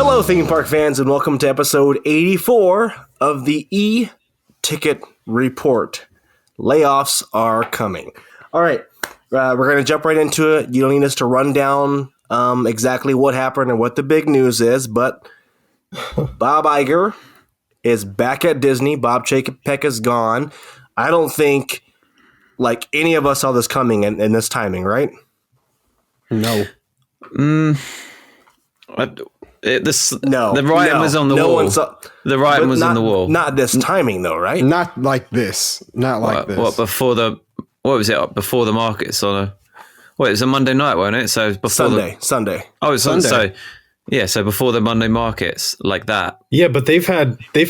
Hello, theme park fans, and welcome to episode 84 of the E-Ticket Report. Layoffs are coming. All right, we're going to jump right into it. You don't need us to run down exactly what happened and what the big news is, but Bob Iger is back at Disney. Bob Chapek is gone. I don't think any of us saw this coming in this timing, right? No. The writing was on the wall. The writing was on the wall. Not this timing, though, right? Not like this. Not like this. What before the? What was it? Before the markets on a? It was a Monday night, wasn't it? So before Sunday. Oh, it's Sunday. So yeah. So before the Monday markets, like that. Yeah, but they've had they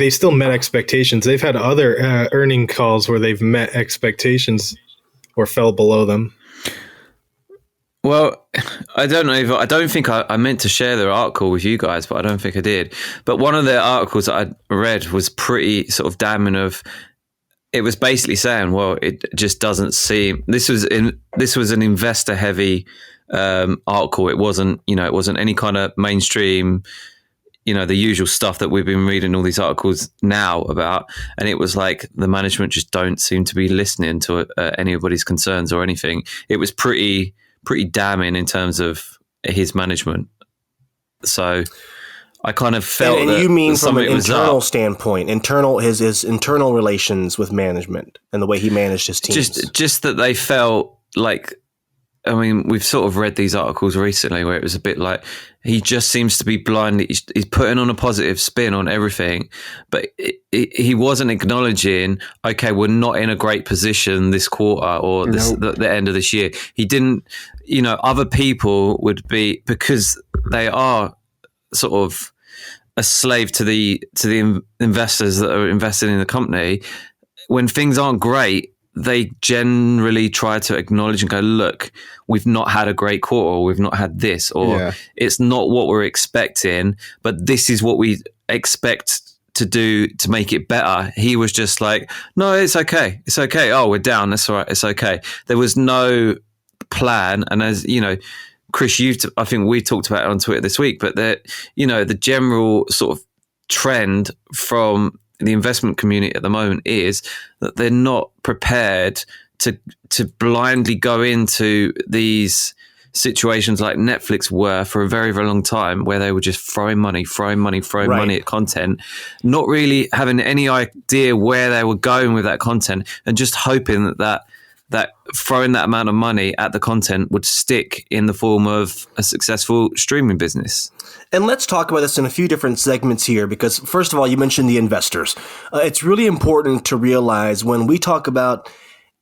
still met expectations. They've had other earning calls where they've met expectations or fell below them. Well, I don't know. I don't think I meant to share the article with you guys, but I don't think I did. But one of the articles that I read was pretty sort of damning. It was basically saying, well, it just doesn't seem. This was an investor heavy article. It wasn't any kind of mainstream, the usual stuff that we've been reading all these articles now about. And it was like the management just don't seem to be listening to anybody's concerns or anything. It was pretty damning in terms of his management. So I kind of felt and that you mean some from of an it was internal up. standpoint, his internal relations with management and the way he managed his teams. Just that they felt like, I mean, we've sort of read these articles recently where it was a bit like he just seems to be blindly, he's putting on a positive spin on everything, but he wasn't acknowledging, okay, we're not in a great position this quarter or the end of this year. He didn't, other people would be, because they are sort of a slave to the investors that are invested in the company. When things aren't great, they generally try to acknowledge and go, look, we've not had a great quarter, or we've not had this, or it's not what we're expecting, but this is what we expect to do to make it better. He was just like, no, it's okay. It's okay. Oh, we're down. That's all right. It's okay. There was no plan. And as you know, Chris, I think we talked about it on Twitter this week, but the general sort of trend from the investment community at the moment is that they're not prepared to blindly go into these situations like Netflix were for a very, very long time, where they were just throwing money at content, not really having any idea where they were going with that content, and just hoping that throwing that amount of money at the content would stick in the form of a successful streaming business. And let's talk about this in a few different segments here, because first of all, you mentioned the investors. It's really important to realize when we talk about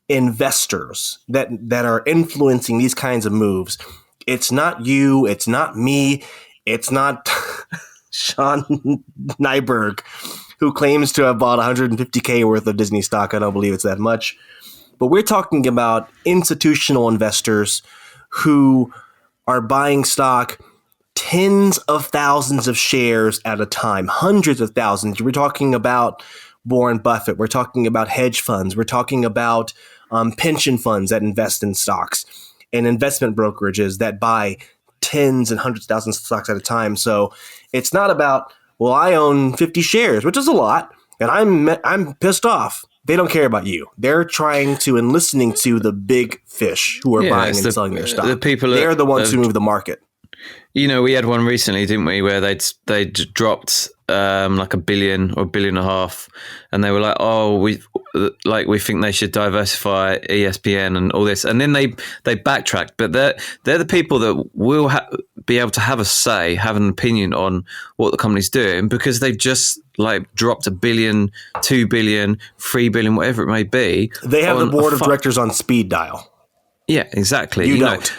investors that are influencing these kinds of moves, it's not you, it's not me, it's not Sean Nyberg, who claims to have bought $150K worth of Disney stock. I don't believe it's that much. But we're talking about institutional investors who are buying stock tens of thousands of shares at a time, hundreds of thousands. We're talking about Warren Buffett. We're talking about hedge funds. We're talking about pension funds that invest in stocks and investment brokerages that buy tens and hundreds of thousands of stocks at a time. So it's not about, well, I own 50 shares, which is a lot, and I'm pissed off. They don't care about you. They're trying to and listening to the big fish who are buying and selling their stock. They're the ones who move the market. We had one recently, didn't we, where they dropped like $1 billion or $1.5 billion, and they were like, "Oh, we think they should diversify ESPN and all this," and then they backtracked. But they're the people that will be able to have a say, have an opinion on what the company's doing, because they've just dropped $1 billion, $2 billion, $3 billion, whatever it may be. They have the board of directors on speed dial. Yeah, exactly. You don't.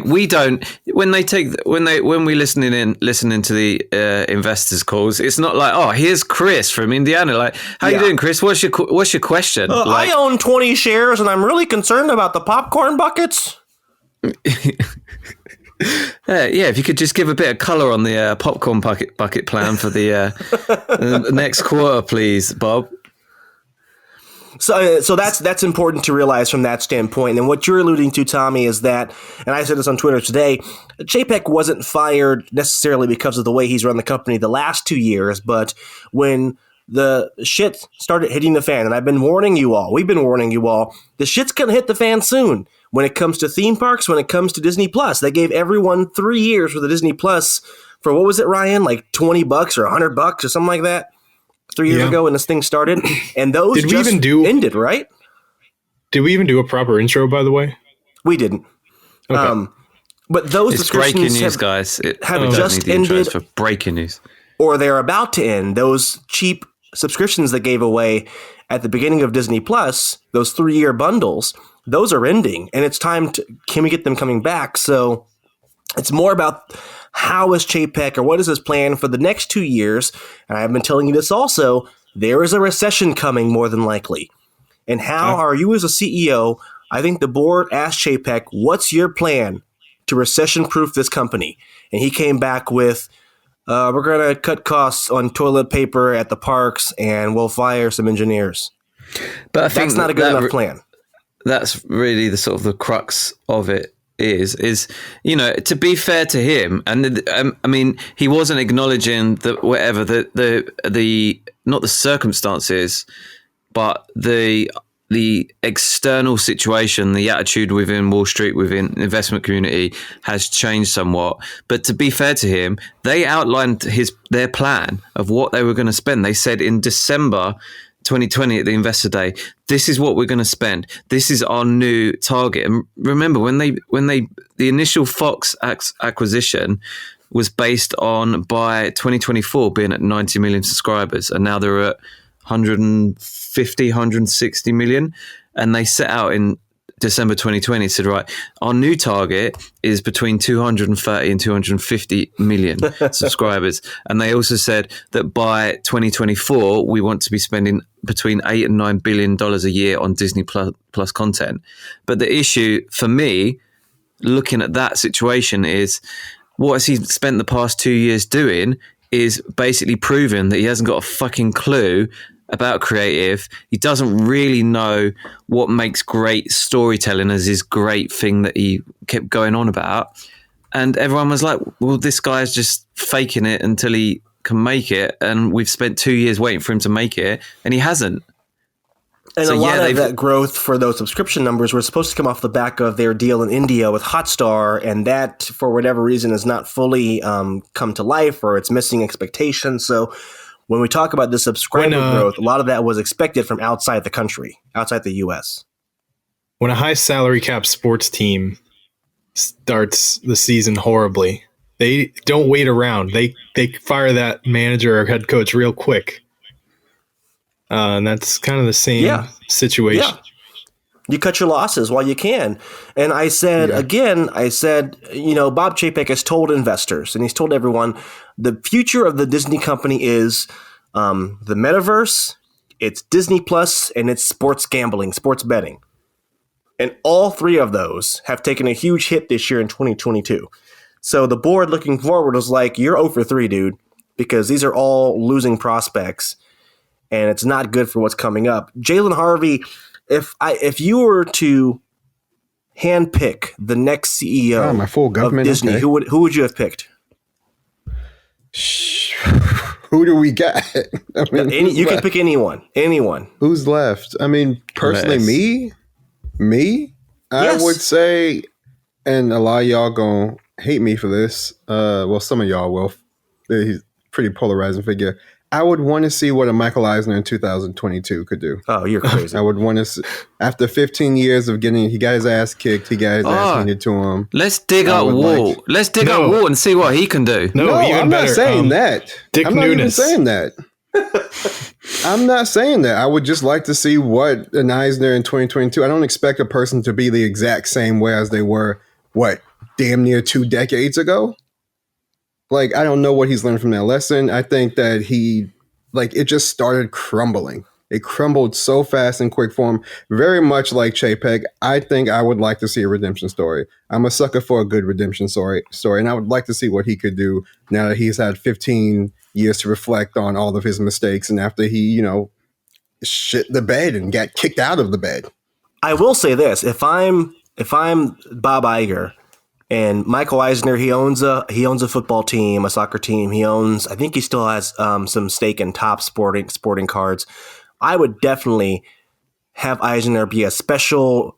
We don't. When we listening to the investors calls, it's not like, oh, here's Chris from Indiana. Like, how you doing, Chris? What's your question? I own 20 shares, and I'm really concerned about the popcorn buckets. If you could just give a bit of color on the popcorn bucket plan for the next quarter, please, Bob. So that's important to realize from that standpoint. And what you're alluding to, Tommy, is that, and I said this on Twitter today, Chapek wasn't fired necessarily because of the way he's run the company the last 2 years, but when the shit started hitting the fan, and I've been warning you all, we've been warning you all, the shit's going to hit the fan soon. When it comes to theme parks, when it comes to Disney Plus, they gave everyone 3 years for the Disney Plus for, what was it, Ryan? Like $20 or $100 or something like that? 3 years ago when this thing started, and those ended, right? Did we even do a proper intro, by the way? We didn't. Okay. But those It's breaking news, guys. Have just ended for breaking news, or they're about to end. Those cheap subscriptions that gave away at the beginning of Disney Plus, those 3-year bundles, those are ending, and it's time to, can we get them coming back? So it's more about how is Chapek, or what is his plan for the next 2 years? And I've been telling you this also, there is a recession coming more than likely. And how are you as a CEO, I think the board asked Chapek, what's your plan to recession-proof this company? And he came back with, we're going to cut costs on toilet paper at the parks, and we'll fire some engineers. But I think that's not a good enough plan. That's really the sort of the crux of it. Is you know, to be fair to him, and I mean, he wasn't acknowledging that whatever the not the circumstances, but the external situation, the attitude within Wall Street, within the investment community has changed somewhat. But to be fair to him, they outlined their plan of what they were going to spend. They said in December 2020 at the Investor Day, this is what we're going to spend. This is our new target. And remember, when the initial Fox acquisition was based on by 2024 being at 90 million subscribers, and now they're at 150, 160 million. And they set out in December 2020, said, right, our new target is between 230 and 250 million subscribers. And they also said that by 2024, we want to be spending between $8 and $9 billion a year on Disney Plus content. But the issue for me, looking at that situation, is what has he spent the past 2 years doing is basically proving that he hasn't got a fucking clue about creative. He doesn't really know what makes great storytelling as his great thing that he kept going on about. And everyone was like, well, this guy's just faking it until he can make it. And we've spent 2 years waiting for him to make it, and he hasn't. And so, a lot of that growth for those subscription numbers were supposed to come off the back of their deal in India with Hotstar, and that, for whatever reason, has not fully come to life, or it's missing expectations. So when we talk about the subscriber growth, a lot of that was expected from outside the country, outside the U.S. When a high salary cap sports team starts the season horribly, they don't wait around. They fire that manager or head coach real quick. And that's kind of the same situation. Yeah. You cut your losses while you can. And I said, Bob Chapek has told investors, and he's told everyone, the future of the Disney company is the metaverse, it's Disney Plus, and it's sports gambling, sports betting. And all three of those have taken a huge hit this year in 2022. So the board looking forward was like, you're 0 for 3, dude, because these are all losing prospects, and it's not good for what's coming up. Jalen Harvey, if you were to handpick the next CEO my full government, of Disney, okay. who would you have picked? Who do we got? I mean, You can pick anyone. Who's left? I mean, personally, me. Yes. I would say, and a lot of y'all gonna hate me for this. Well, some of y'all will. He's a pretty polarizing figure. I would want to see what a Michael Eisner in 2022 could do. Oh, you're crazy. I would want to see, after 15 years of he got his ass kicked, he got his ass handed to him. Let's dig up Walt. Let's dig up Walt and see what he can do. No, I'm not saying that. Dick I'm not even Nunes. saying that. I'm not saying that. I would just like to see what an Eisner in 2022. I don't expect a person to be the exact same way as they were, damn near 2 decades ago. Like, I don't know what he's learned from that lesson. I think that it just started crumbling. It crumbled so fast in quick form, very much like Chapek. I think I would like to see a redemption story. I'm a sucker for a good redemption story, and I would like to see what he could do now that he's had 15 years to reflect on all of his mistakes, and after he, shit the bed and got kicked out of the bed. I will say this: if I'm Bob Iger and Michael Eisner, he owns a football team, a soccer team. I think he still has some stake in Top Sporting Cards. I would definitely have Eisner be a special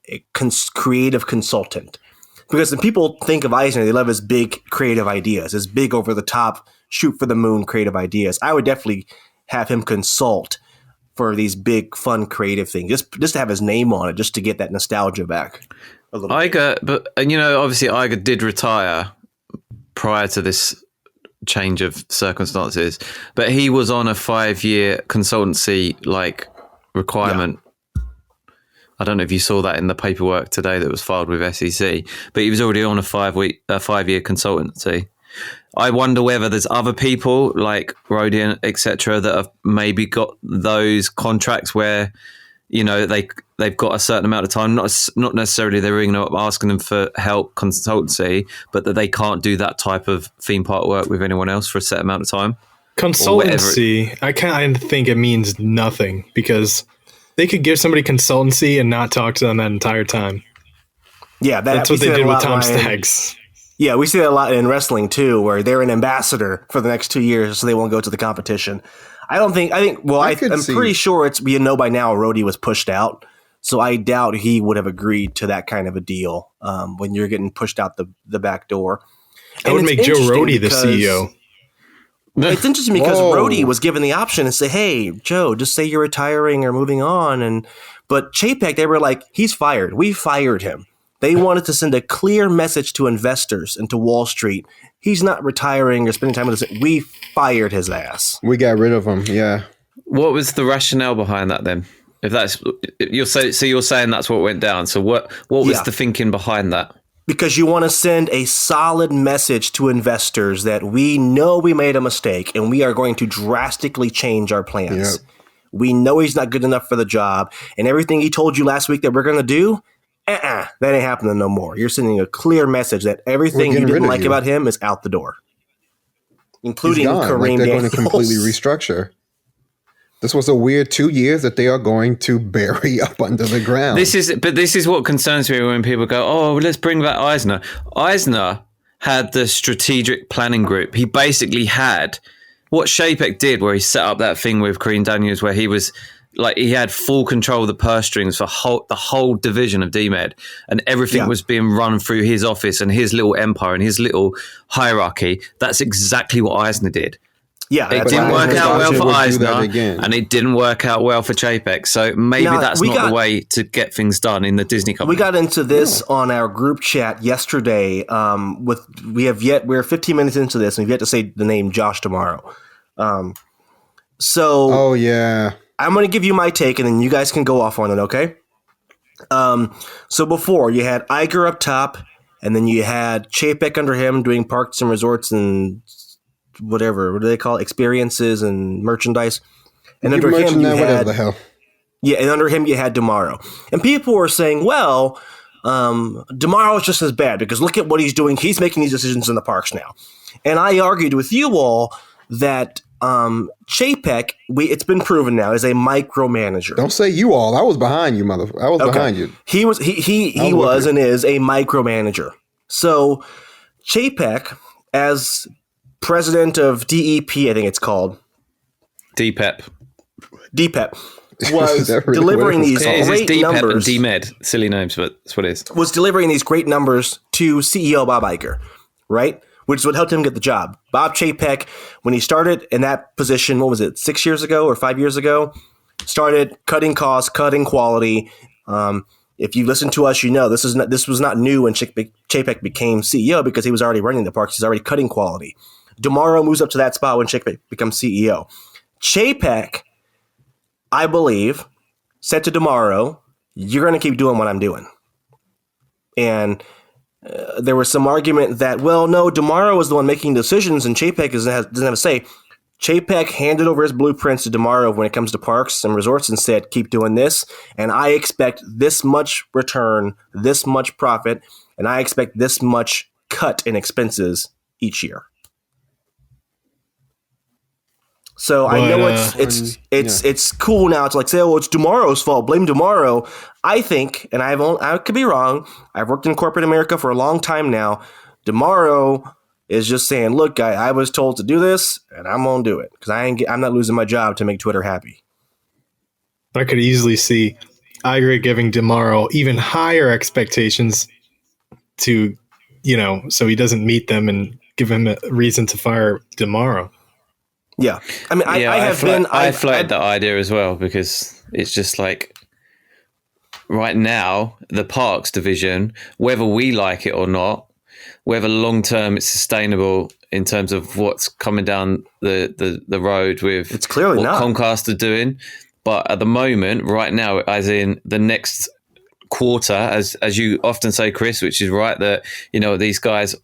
creative consultant, because when people think of Eisner, they love his big creative ideas, his big over the top, shoot for the moon creative ideas. I would definitely have him consult for these big, fun, creative things, just to have his name on it, just to get that nostalgia back a little Iger, but obviously Iger did retire prior to this change of circumstances, but he was on a 5-year consultancy requirement. Yeah. I don't know if you saw that in the paperwork today that was filed with SEC, but he was already on a 5-year consultancy. I wonder whether there's other people like Rodian, etc., that have maybe got those contracts where, they've got a certain amount of time, not necessarily they're ringing up asking them for help consultancy, but that they can't do that type of theme park work with anyone else for a set amount of time. Consultancy, I kind of think it means nothing, because they could give somebody consultancy and not talk to them that entire time. Yeah, that's what they did with Tom Staggs. Yeah, we see that a lot in wrestling too, where they're an ambassador for the next 2 years, so they won't go to the competition. I'm pretty sure by now Rhodey was pushed out, so I doubt he would have agreed to that kind of a deal when you're getting pushed out the back door. That would make Joe Rhodey the CEO. It's interesting because Rhodey was given the option to say, "Hey, Joe, just say you're retiring or moving on," but Chapek, they were like, "He's fired. We fired him." They wanted to send a clear message to investors and to Wall Street. He's not retiring or spending time with us. We fired his ass. We got rid of him. Yeah. What was the rationale behind that then? If that's you're saying that's what went down. So what was the thinking behind that? Because you want to send a solid message to investors that we know we made a mistake and we are going to drastically change our plans. Yep. We know he's not good enough for the job, and everything he told you last week that we're going to do, that ain't happening no more. You're sending a clear message that everything you didn't like about him is out the door, including Kareem they're Daniels. Going to completely restructure. This was a weird 2 years that they are going to bury up under the ground. This is what concerns me when people go, "Oh, well, let's bring back Eisner." Eisner had the strategic planning group. He basically had what Chapek did, where he set up that thing with Kareem Daniels, where he was he had full control of the purse strings for the whole division of DMed, and everything was being run through his office and his little empire and his little hierarchy. That's exactly what Eisner did. Yeah, it didn't work out well for Eisner, and it didn't work out well for Chapek. So maybe that's not the way to get things done in the Disney company. We got into this on our group chat yesterday. We're 15 minutes into this, and we've yet to say the name Josh tomorrow. Oh yeah, I'm going to give you my take, and then you guys can go off on it. Okay. So before you had Iger up top, and then you had Chapek under him doing parks and resorts and whatever. What do they call it? Experiences and merchandise. And under him, you had and under him you had DeMauro. And people were saying, well, DeMauro is just as bad because look at what he's doing. He's making these decisions in the parks now. And I argued with you all that Chapek, it's been proven now, is a micromanager. Don't say you all. I was behind you, motherfucker. I was behind you. He was and is a micromanager. So Chapek, as president of DEP, I think it's called DPEP, was delivering these great numbers. And DMed, silly names, but that's what it is. Was delivering these great numbers to CEO Bob Iger, right? Which is what helped him get the job. Bob Chapek, when he started in that position, what was it, 6 years ago or 5 years ago, started cutting costs, cutting quality. If you listen to us, you know this was not new when Chapek became CEO because he was already running the parks. He's already cutting quality. DeMauro moves up to that spot when Chapek becomes CEO. Chapek, I believe, said to DeMauro, "You're going to keep doing what I'm doing." And there was some argument that, well, no, DeMauro was the one making decisions and Chapek doesn't have a say. Chapek handed over his blueprints to DeMauro when it comes to parks and resorts and said, keep doing this, and I expect this much return, this much profit, and I expect this much cut in expenses each year. So I But, know it's cool now to like say, oh, it's tomorrow's fault. Blame tomorrow. I think, and I could be wrong. I've worked in corporate America for a long time now. Tomorrow is just saying, look, I was told to do this, and I'm gonna do it because I'm not losing my job to make Twitter happy. I could easily see Iger giving tomorrow even higher expectations to, so he doesn't meet them and give him a reason to fire tomorrow. Yeah, I mean, I floated that idea as well because it's just like right now the Parks division, whether we like it or not, whether long term it's sustainable in terms of what's coming down the road with it's clearly what not. Comcast are doing, but at the moment, right now, as in the next quarter, as you often say, Chris, which is right, that these guys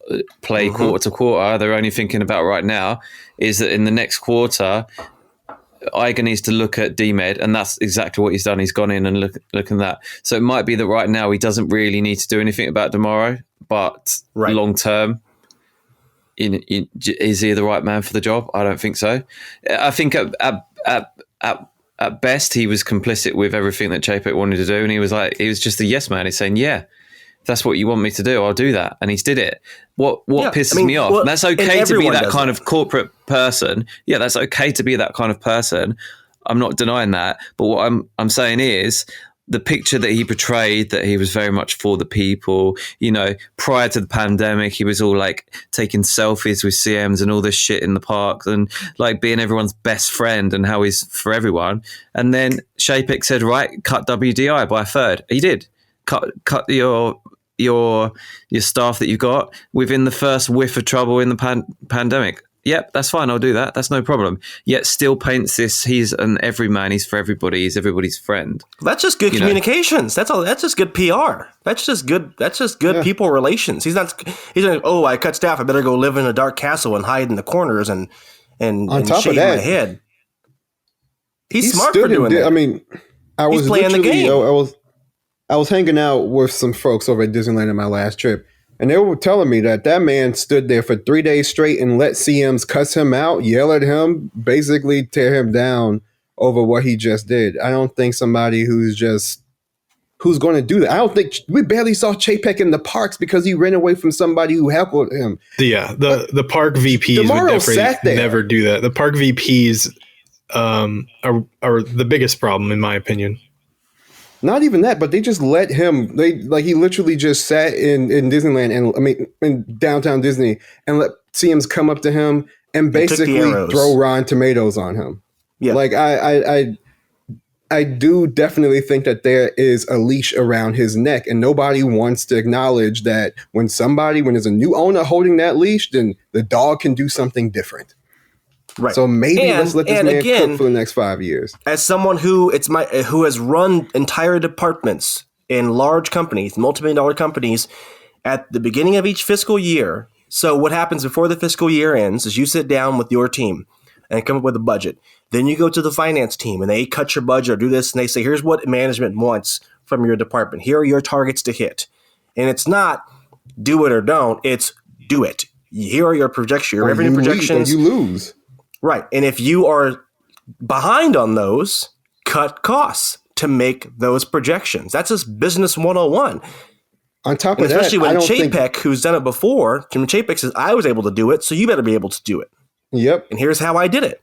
play quarter to quarter. They're only thinking about right now is that in the next quarter, Iger needs to look at DMed, and that's exactly what he's done. He's gone in and look at that. So it might be that right now he doesn't really need to do anything about tomorrow, but long term, is he the right man for the job? I don't think so. I think at best, he was complicit with everything that Chapek wanted to do, and he was just a yes man. He's saying, yeah, if that's what you want me to do, I'll do that. And he's did it. What pisses me off? That's okay to be that kind of corporate person. Yeah, that's okay to be that kind of person. I'm not denying that. But what I'm saying is the picture that he portrayed, that he was very much for the people, prior to the pandemic, he was all like taking selfies with CMs and all this shit in the park and like being everyone's best friend and how he's for everyone. And then Chapek said, right, cut WDI by a third. He did. Cut your staff that you got within the first whiff of trouble in the pandemic. Yep, that's fine. I'll do that. That's no problem. Yet still paints this. He's an everyman. He's for everybody. He's everybody's friend. That's just good communications. That's all. That's just good PR. That's just good. That's just good people relations. He's not. Oh, I cut staff. I better go live in a dark castle and hide in the corners and on top shave of that, my head. He's smart for doing that. I mean, he's playing the game. I was hanging out with some folks over at Disneyland on my last trip. And they were telling me that man stood there for 3 days straight and let CMs cuss him out, yell at him, basically tear him down over what he just did. I don't think somebody who's going to do that. I don't think we barely saw Chapek in the parks because he ran away from somebody who heckled him. Yeah, the park VPs would definitely never do that. The park VPs are the biggest problem, in my opinion. Not even that, but they just let him. He literally just sat in Disneyland in downtown Disney and let CMs come up to him and basically throw Rotten Tomatoes on him. Yeah, like I do definitely think that there is a leash around his neck, and nobody wants to acknowledge that when there's a new owner holding that leash, then the dog can do something different. Right. So maybe let's let this man cook for the next 5 years. As someone who has run entire departments in large companies, multi-million-dollar companies, at the beginning of each fiscal year. So what happens before the fiscal year ends is you sit down with your team and come up with a budget. Then you go to the finance team and they cut your budget or do this, and they say, here's what management wants from your department. Here are your targets to hit. And it's not do it or don't. It's do it. Here are your projections, your revenue projections. You lose. Right. And if you are behind on those, cut costs to make those projections. That's just business 101. On top of that, especially when Chapek, who's done it before, when Chapek says, I was able to do it, so you better be able to do it. Yep. And here's how I did it.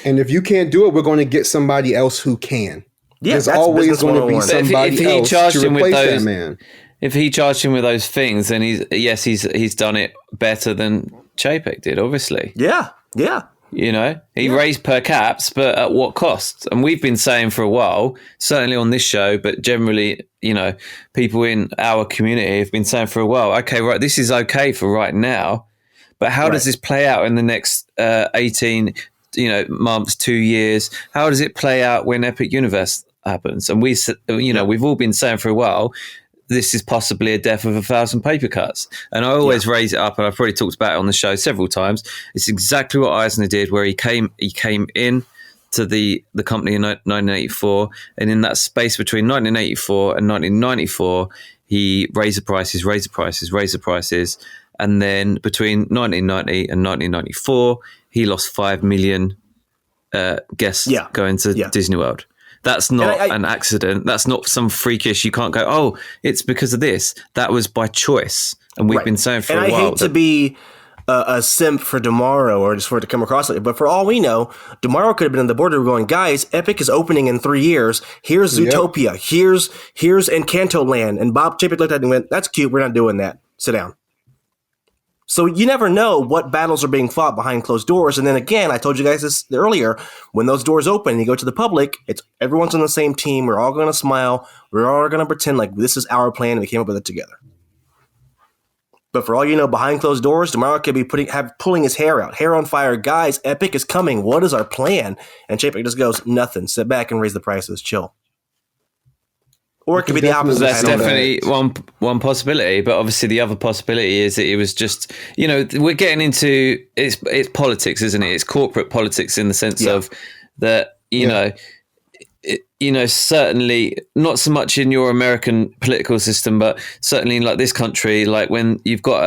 And if you can't do it, we're going to get somebody else who can. Yeah, there's always going to be somebody else to replace that man. If he charged him with those things, then he's done it better than Chapek did, obviously. Yeah. Yeah. He raised per caps, but at what cost? And we've been saying for a while, certainly on this show, but generally, people in our community have been saying for a while, okay, right, this is okay for right now, but how does this play out in the next 18, months, 2 years? How does it play out when Epic Universe happens? And we've all been saying for a while, this is possibly a death of 1,000 paper cuts. And I always raise it up, and I've probably talked about it on the show several times. It's exactly what Eisner did, where he came in to the company in 1984, and in that space between 1984 and 1994, he raised the prices, and then between 1990 and 1994, he lost $5 million guests Yeah. going to Yeah. Disney World. That's not And an accident. That's not some freakish. You can't go, oh, it's because of this. That was by choice. And we've been saying for and a while. I hate to be a simp for Tomorrow or just for it to come across like it, but for all we know, Tomorrow could have been on the border going, guys, Epic is opening in 3 years. Here's Zootopia. Here's Encanto Land. And Bob Chapek looked at it and went, that's cute. We're not doing that. Sit down. So you never know what battles are being fought behind closed doors. And then again, I told you guys this earlier, when those doors open and you go to the public, it's everyone's on the same team. We're all going to smile. We're all going to pretend like this is our plan and we came up with it together. But for all you know, behind closed doors, Tomorrow could be pulling his hair out, hair on fire. Guys, Epic is coming. What is our plan? And Chapek just goes, nothing. Sit back and raise the prices. Chill. Or it could be the opposite. That's definitely one possibility, but obviously the other possibility is that it was just, we're getting into it's politics, isn't it? It's corporate politics in the sense of that, certainly not so much in your American political system, but certainly in like this country, like when you've got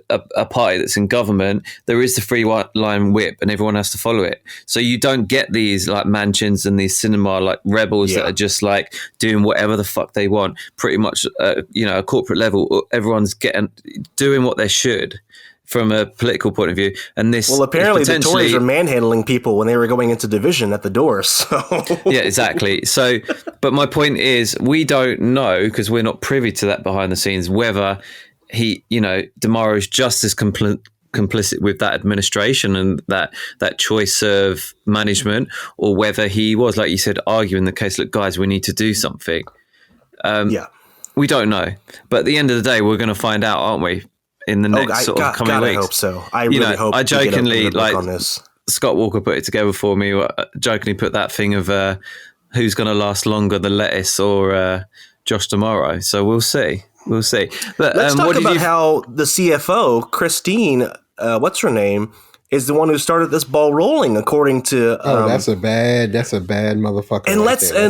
a party that's in government, there is the free line whip and everyone has to follow it. So you don't get these like mansions and these cinema like rebels that are just like doing whatever the fuck they want. Pretty much, a corporate level, everyone's doing what they should from a political point of view. And this, well, apparently the Tories are manhandling people when they were going into division at the doors. So. Yeah, exactly. So, but my point is, we don't know, because we're not privy to that behind the scenes, whether Tomorrow's just as complicit with that administration and that choice of management, or whether he was, like you said, arguing the case, look, guys, we need to do something. We don't know. But at the end of the day, we're going to find out, aren't we? In the next coming weeks. I hope so. I really hope. I jokingly like on this. Scott Walker put it together for me. Jokingly put that thing of who's going to last longer, the lettuce or Josh Tomorrow. So we'll see. But let's talk about how the CFO Christine, what's her name, is the one who started this ball rolling. According to that's a bad motherfucker. And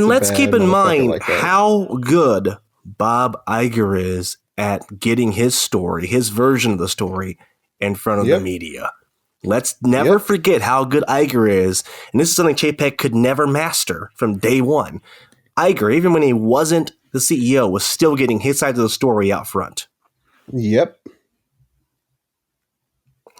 let's keep in mind how good Bob Iger is at getting his story, his version of the story, in front of the media. Let's never forget how good Iger is. And this is something Chapek could never master from day one. Iger, even when he wasn't the CEO, was still getting his side of the story out front. Yep.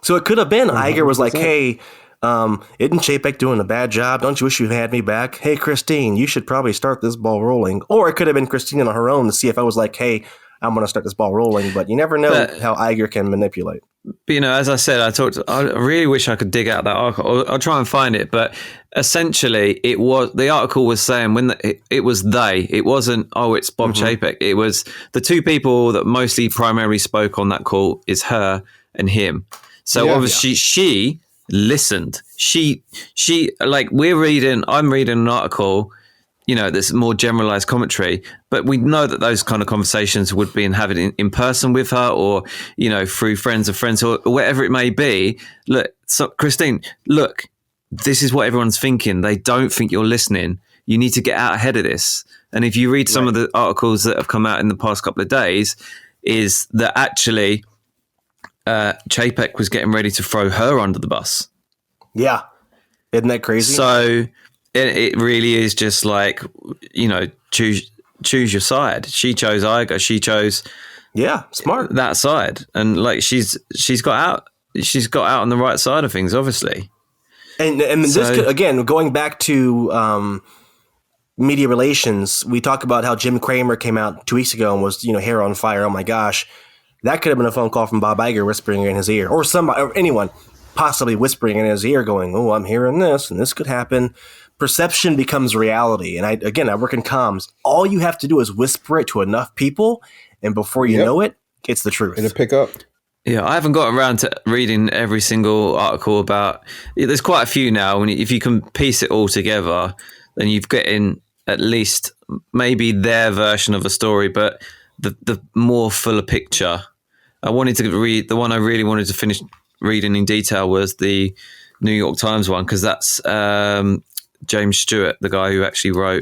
So it could have been Iger was like, hey, isn't Chapek doing a bad job? Don't you wish you had me back? Hey, Christine, you should probably start this ball rolling. Or it could have been Christine on her own. The CFO was like, hey, I'm going to start this ball rolling, but you never know how Iger can manipulate. But, as I said, I really wish I could dig out that article. I'll try and find it. But essentially, the article was saying it was they. It wasn't, it's Bob Chapek. It was the two people that mostly primarily spoke on that call is her and him. So obviously she listened. She like I'm reading an article, there's more generalized commentary, but we know that those kind of conversations would be having in person with her or, through friends of friends or whatever it may be. Look, so Christine, look, this is what everyone's thinking. They don't think you're listening. You need to get out ahead of this. And if you read some of the articles that have come out in the past couple of days, is that actually Chapek was getting ready to throw her under the bus. Yeah. Isn't that crazy? So it really is just like, choose your side. She chose Iger. She chose smart that side. And like she's got out on the right side of things, obviously. And this could, again, going back to media relations, we talk about how Jim Cramer came out 2 weeks ago and was, hair on fire. Oh my gosh. That could have been a phone call from Bob Iger whispering in his ear, or somebody, or anyone possibly whispering in his ear going, oh, I'm hearing this and this could happen. Perception becomes reality. And I work in comms. All you have to do is whisper it to enough people, and before you know it, it's the truth. It'll pick up. Yeah, I haven't gotten around to reading every single article about. There's quite a few now. If you can piece it all together, then you've got in at least maybe their version of a story, but the more fuller picture. I wanted to read the one I really wanted to finish reading in detail was the New York Times one, because that's James Stewart, the guy who actually wrote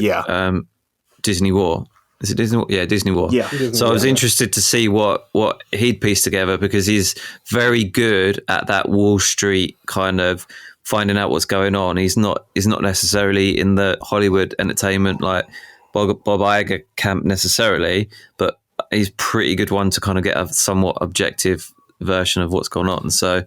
Disney War. Is it Disney War? Yeah, Disney War. Yeah. So I was interested to see what he'd pieced together, because he's very good at that Wall Street kind of finding out what's going on. He's not necessarily in the Hollywood entertainment like Bob Iger camp necessarily, but he's a pretty good one to kind of get a somewhat objective version of what's going on. So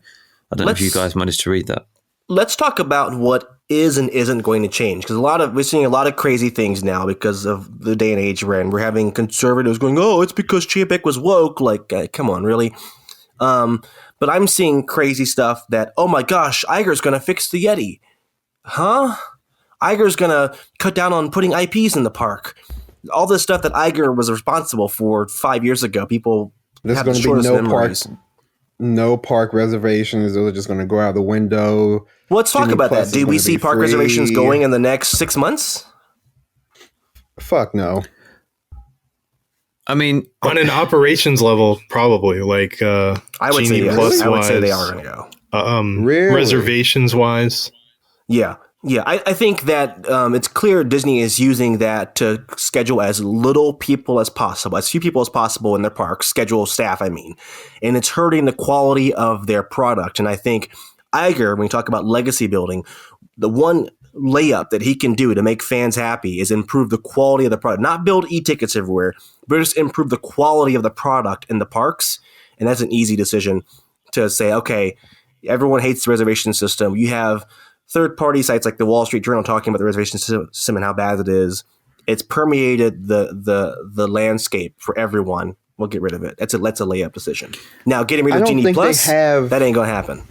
I don't know if you guys managed to read that. Let's talk about what is and isn't going to change, because we're seeing a lot of crazy things now because of the day and age we're in. We're having conservatives going, "Oh, it's because Chapek was woke." Like, come on, really? But I'm seeing crazy stuff that, oh my gosh, Iger's going to fix the Yeti, huh? Iger's going to cut down on putting IPs in the park. All this stuff that Iger was responsible for 5 years ago. People There's have going the to be shortest memories. no park reservations. Those are just going to go out the window. Well, let's talk about that. Do we see park reservations going in the next 6 months? Fuck no. I mean, on an operations level, probably like I would say yes. Plus I would say wise, they are going to go. Really? Reservations wise. Yeah. I think that it's clear Disney is using that to schedule as little people as possible, as few people as possible in their parks, schedule staff, I mean. And it's hurting the quality of their product. And I think Iger, when you talk about legacy building, the one layup that he can do to make fans happy is improve the quality of the product. Not build e-tickets everywhere, but just improve the quality of the product in the parks. And that's an easy decision to say, okay, everyone hates the reservation system. You have third-party sites like the Wall Street Journal talking about the reservation system and how bad it is. It's permeated the landscape for everyone. We'll get rid of it. That's a layup decision. Now, getting rid of Genie Plus, that ain't going to happen.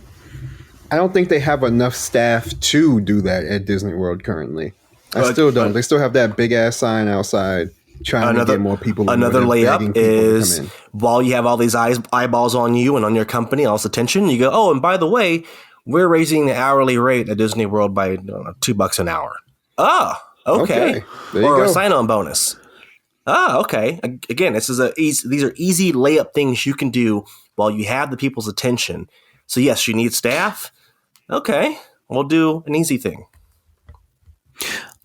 I don't think they have enough staff to do that at Disney World currently. I still don't. They still have that big-ass sign outside trying to get more people in. Another layup is while you have all these eyeballs on you and on your company, all this attention, you go, oh, and by the way, we're raising the hourly rate at Disney World by $2 an hour. Oh, okay. Or a sign-on bonus. Oh, okay. Again, these are easy layup things you can do while you have the people's attention. So yes, you need staff. Okay, we'll do an easy thing.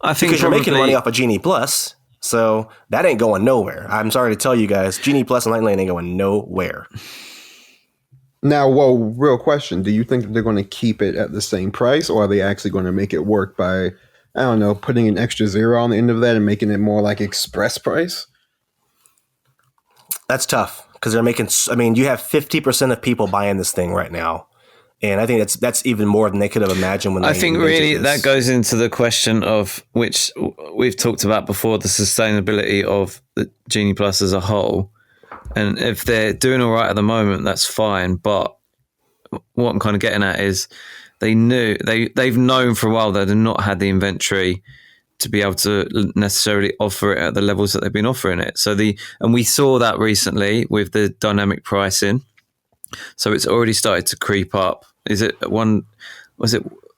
I think because you're making money off of Genie Plus, so that ain't going nowhere. I'm sorry to tell you guys, Genie Plus and Light Lane ain't going nowhere. Now, real question. Do you think that they're going to keep it at the same price, or are they actually going to make it work by, I don't know, putting an extra zero on the end of that and making it more like express price? That's tough because they're making, you have 50% of people buying this thing right now. And I think that's even more than they could have imagined when I think really that goes into the question of which we've talked about before, the sustainability of the Genie Plus as a whole. And if they're doing all right at the moment, that's fine. But what I'm kind of getting at is they've known for a while that they've not had the inventory to be able to necessarily offer it at the levels that they've been offering it. And we saw that recently with the dynamic pricing. So it's already started to creep up.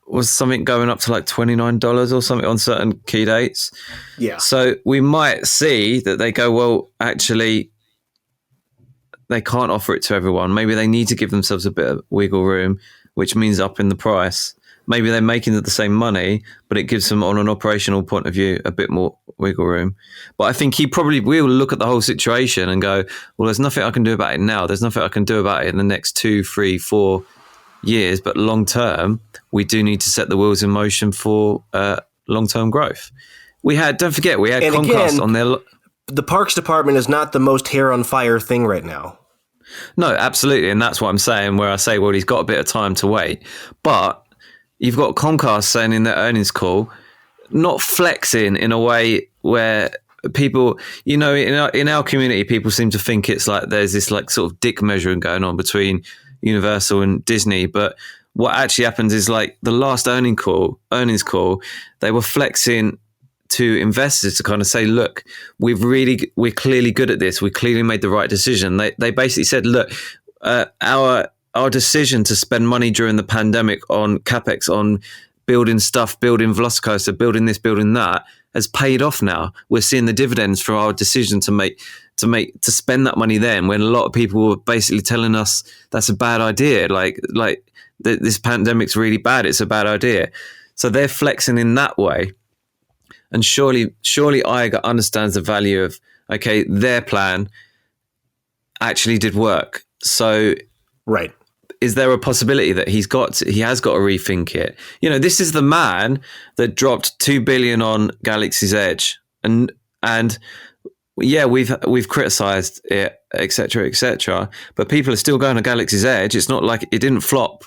Was something going up to like $29 or something on certain key dates? Yeah. So we might see that they go, well, actually, they can't offer it to everyone. Maybe they need to give themselves a bit of wiggle room, which means upping the price. Maybe they're making the same money, but it gives them, on an operational point of view, a bit more wiggle room. But I think he probably will look at the whole situation and go, well, there's nothing I can do about it now. There's nothing I can do about it in the next 2, 3, 4 years. But long term, we do need to set the wheels in motion for long-term growth. Don't forget, we had Comcast on there. The Parks Department is not the most hair on fire thing right now. No, absolutely. And that's what I'm saying, where I say, well, he's got a bit of time to wait. But you've got Comcast saying in their earnings call, not flexing in a way where people, in our community, people seem to think it's like there's this like sort of dick measuring going on between Universal and Disney. But what actually happens is like the last earnings call, they were flexing to investors to kind of say, look, we're clearly good at this. We clearly made the right decision. They basically said, look, our decision to spend money during the pandemic on CapEx, on building stuff, building Velocicoaster, building this, building that, has paid off now. We're seeing the dividends from our decision to spend that money then, when a lot of people were basically telling us that's a bad idea. Like this pandemic's really bad. It's a bad idea. So they're flexing in that way. And surely Iger understands the value of, their plan actually did work. So right. is there a possibility that he has got to rethink it? You know, this is the man that dropped $2 billion on Galaxy's Edge, and yeah, we've criticized it, etc., but people are still going to Galaxy's Edge. It's not like it didn't flop.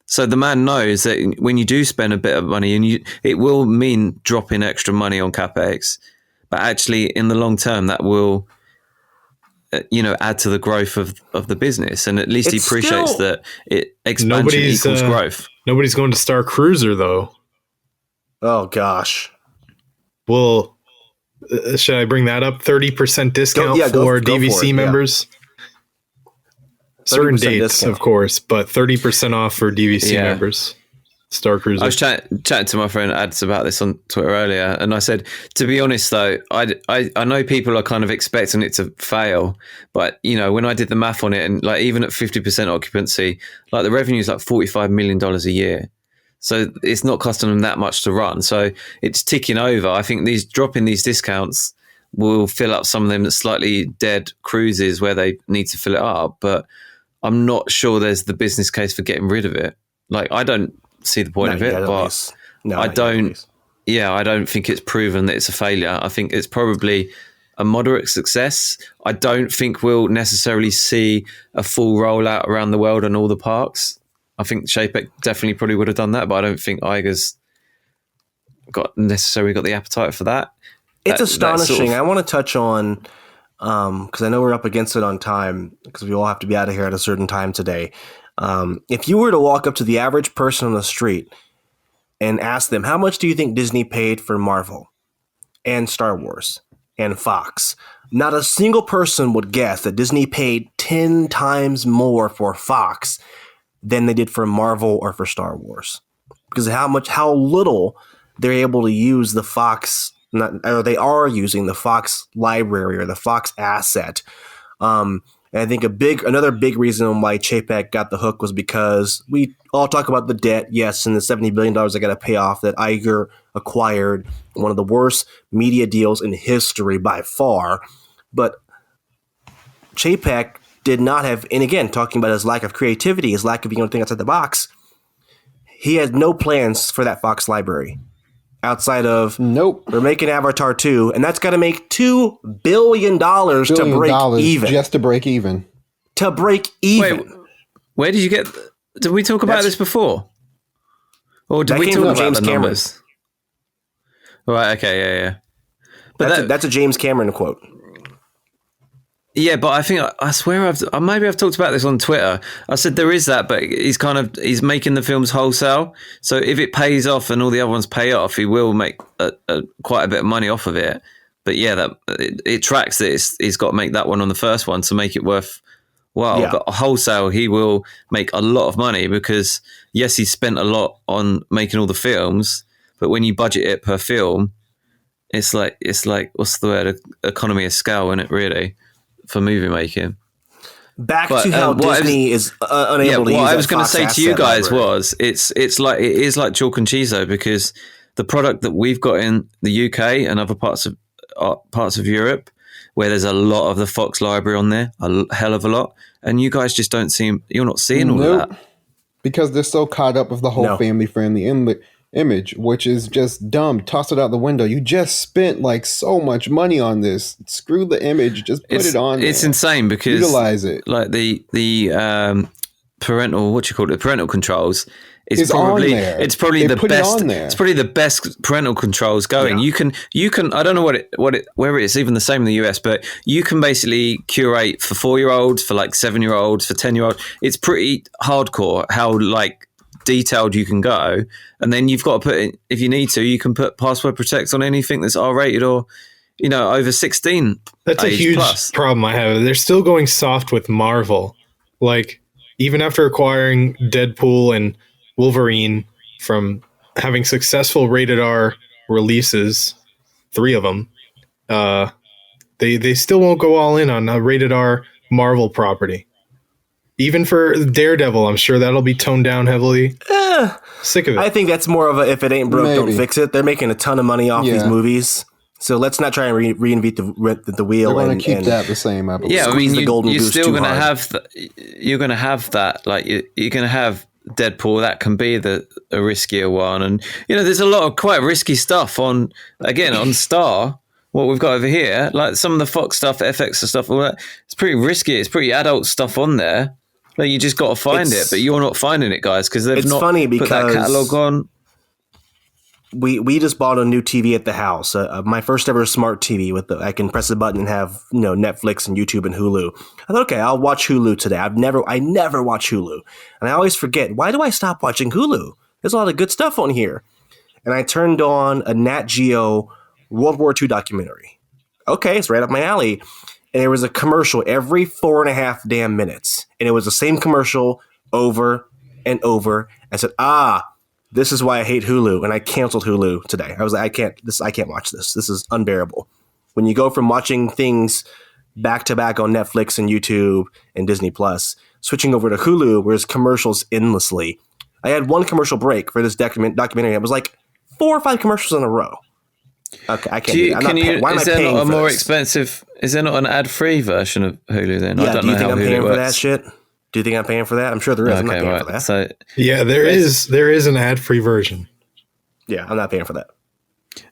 So the man knows that when you do spend a bit of money, and it will mean dropping extra money on capex, but actually in the long term that will, add to the growth of the business. And at least he appreciates that expansion equals growth. Nobody's going to Star Cruiser though. Oh gosh. Well, should I bring that up? 30% discount for DVC members. Certain dates, discount. Of course, but 30% off for DVC members. Star Cruiser. I was chatting to my friend Ads about this on Twitter earlier, and I said, to be honest though, I know people are kind of expecting it to fail, but when I did the math on it, and like even at 50% occupancy, like the revenue is like $45 million a year. So it's not costing them that much to run. So it's ticking over. I think dropping these discounts will fill up some of them slightly dead cruises where they need to fill it up, but I'm not sure there's the business case for getting rid of it. Like, I don't see the point of it, but I don't think it's proven that it's a failure. I think it's probably a moderate success. I don't think we'll necessarily see a full rollout around the world on all the parks. I think Chapek definitely probably would have done that, but I don't think Iger's necessarily got the appetite for that. It's astonishing. I want to touch on, because I know we're up against it on time, because we all have to be out of here at a certain time today. If you were to walk up to the average person on the street and ask them, how much do you think Disney paid for Marvel and Star Wars and Fox? Not a single person would guess that Disney paid 10 times more for Fox than they did for Marvel or for Star Wars, because how little they're able to use the Fox, they are using the Fox library or the Fox asset. And I think another big reason why Chapek got the hook was because we all talk about the debt, yes, and the $70 billion they got to pay off that Iger acquired, one of the worst media deals in history by far. But Chapek did not have, and again, talking about his lack of creativity, his lack of being able to think outside the box, he had no plans for that Fox library outside of, we're making Avatar 2, and that's got to make $2 billion to break even. Just to break even. To break even. Wait, where did you get, did we talk about this before? Or did we talk about James the numbers? Right, okay, yeah. But that's a James Cameron quote. Yeah, but I think I swear maybe I've talked about this on Twitter. I said there is that, but he's making the films wholesale. So if it pays off and all the other ones pay off, he will make quite a bit of money off of it. But yeah, it tracks that he's got to make that one on the first one to make it worthwhile. Yeah. But wholesale, he will make a lot of money because yes, he spent a lot on making all the films, but when you budget it per film, it's like what's the word? Economy of scale, isn't it? Really. For movie making. Back to how Disney is unable to use. What I was going to say to you guys was it is like chalk and cheese though, because the product that we've got in the UK and other parts of Europe, where there's a lot of the Fox library on there, a hell of a lot, and you guys just you're not seeing all of that because they're so caught up with the whole family friendly image, which is just dumb. Toss it out the window. You just spent like so much money on this. Screw the image. Just put it on. It's insane because utilize it. Like the parental controls. It's probably the best. It's probably the best parental controls going. Yeah. You can. I don't know whether it's even the same in the US, but you can basically curate for 4-year-olds, for like 7-year-olds, for 10-year-olds. It's pretty hardcore how like detailed you can go, and then you've got to put in, if you need to, you can put password protect on anything that's R-rated or over 16. That's a huge problem I have. They're still going soft with Marvel, like even after acquiring Deadpool and Wolverine from having successful rated R releases, 3 of them, they still won't go all in on a rated R Marvel property. Even for Daredevil, I'm sure that'll be toned down heavily. Sick of it. I think that's more of a if it ain't broke, don't fix it. They're making a ton of money off these movies. So let's not try and reinvent the wheel. They're going to keep and that the same, I believe. Yeah, I Squeeze mean, the golden you're goose still too going to hard. have you're going to have that. Like you're going to have Deadpool. That can be a riskier one, and there's a lot of quite risky stuff on Star. What we've got over here, like some of the Fox stuff, FX stuff, all that, it's pretty risky. It's pretty adult stuff on there. Like you just got to find it, but you're not finding it, guys, because they've not funny put that because catalog on. We just bought a new TV at the house, my first ever smart TV I can press a button and have Netflix and YouTube and Hulu. I thought, okay, I'll watch Hulu today. I never watch Hulu, and I always forget. Why do I stop watching Hulu? There's a lot of good stuff on here, and I turned on a Nat Geo World War II documentary. Okay, it's right up my alley, and there was a commercial every 4.5 damn minutes, and it was the same commercial over and over. I said, this is why I hate Hulu, and I canceled Hulu today. I was like, I can't watch this. This is unbearable. When you go from watching things back to back on Netflix and YouTube and Disney Plus, switching over to Hulu, where there's commercials endlessly. I had one commercial break for this documentary. It was like 4 or 5 commercials in a row. Okay, I can't. Why am I paying for more this? expensive? Is there not an ad-free version of Hulu then? Yeah, I don't do you know think how I'm Hulu paying for works. that shit? Do you think I'm paying for that? I'm sure there is. I'm not paying for that. So Yeah, there is an ad-free version. Yeah, I'm not paying for that.